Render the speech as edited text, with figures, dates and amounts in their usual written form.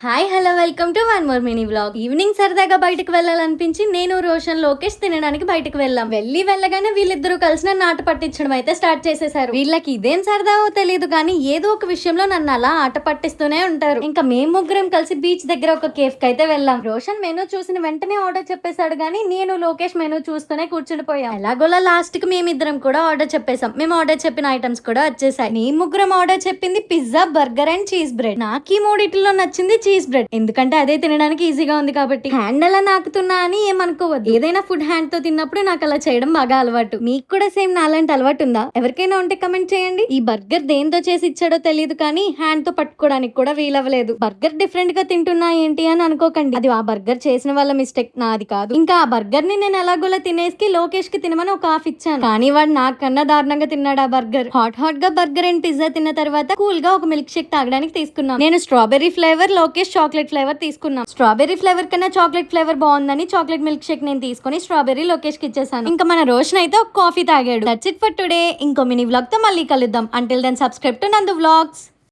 Hi hello welcome to one more mini vlog. Evening సరదాగా బయటకు వెళ్ళాలనిపించి నేను రోషన్ లోకేష్ తినడానికి బయటకు వెళ్ళగానే వీళ్ళిద్దరూ కలిసి నన్ను ఆట పట్టించడం అయితే స్టార్ట్ చేసేసారు. వీళ్ళకి ఇదేం సరదావో తెలియదు కానీ ఏదో ఒక విషయంలో నన్ను అలా ఆట పట్టిస్తూనే ఉంటారు. ఇంకా మేము ముగ్గురం కలిసి బీచ్ దగ్గర ఒక కేఫ్ కి అయితే వెళ్ళాం. రోషన్ మెనూ చూసిన వెంటనే ఆర్డర్ చెప్పేశాడు కానీ నేను లోకేష్ మెనూ చూస్తూనే కూర్చుండిపోయాం. ఎలాగోలా లాస్ట్ కి మేమిద్దరం కూడా ఆర్డర్ చెప్పేసాం. మేము ఆర్డర్ చెప్పిన ఐటమ్స్ కూడా వచ్చేసాయి. మేము ముగ్గురం ఆర్డర్ చెప్పింది pizza, burger and cheese bread. నాకు ఈ మూడిట్లో నచ్చింది చీజ్ బ్రెడ్, ఎందుకంటే అదే తినడానికి ఈజీగా ఉంది కాబట్టి. హ్యాండ్ అలా నాకుతున్నా అని ఏమనుకోవద్దు. ఏదైనా ఫుడ్ హ్యాండ్ తో తిన్నప్పుడు నాకు అలా చేయడం బాగా అలవాటు. మీకు కూడా సేమ్ నాలాంటి అలవాటు ఉందా? ఎవరికైనా ఉంటే కమెంట్ చేయండి. ఈ బర్గర్ దేంతో చేసి ఇచ్చాడో తెలియదు కానీ హ్యాండ్ తో పట్టుకోవడానికి కూడా వీలవ్వలేదు. బర్గర్ డిఫరెంట్ గా తింటున్నా ఏంటి అని అనుకోకండి, అది ఆ బర్గర్ చేసిన వాళ్ళ మిస్టేక్, నాది కాదు. ఇంకా ఆ బర్గర్ ని నేను ఎలాగోలా తినేసి లోకేష్ కి తినమని ఒక హాఫ్ ఇచ్చాను, కానీ వాడు నాకన్నా దారుణంగా తిన్నాడు ఆ బర్గర్. హాట్ గా బర్గర్ అండ్ పిజ్జా తిన్న తర్వాత కూల్ గా ఒక మిల్క్ షేక్ తాగడానికి తీసుకున్నాం. నేను strawberry flavour, Lokesh chocolate flavour తీసుకున్నాం. స్ట్రాబెర్రీ ఫ్లేవర్ కన్నా చాక్లెట్ ఫ్లేవర్ బాగుందని చాక్లెట్ మిల్క్ షేక్ నేను తీసుకుని స్ట్రాబెర్రీ లోకేష్ కి ఇచ్చేసాను. ఇంకా మన రోషన్ అయితే ఒక కాఫీ తాగాడు. That's it for today. ఇంకో మినీ వ్లాగ్ తో మళ్ళీ కలుద్దాం. అంటిల్ దెన్ సబ్స్క్రైబ్ టు నందు వ్లాగ్స్.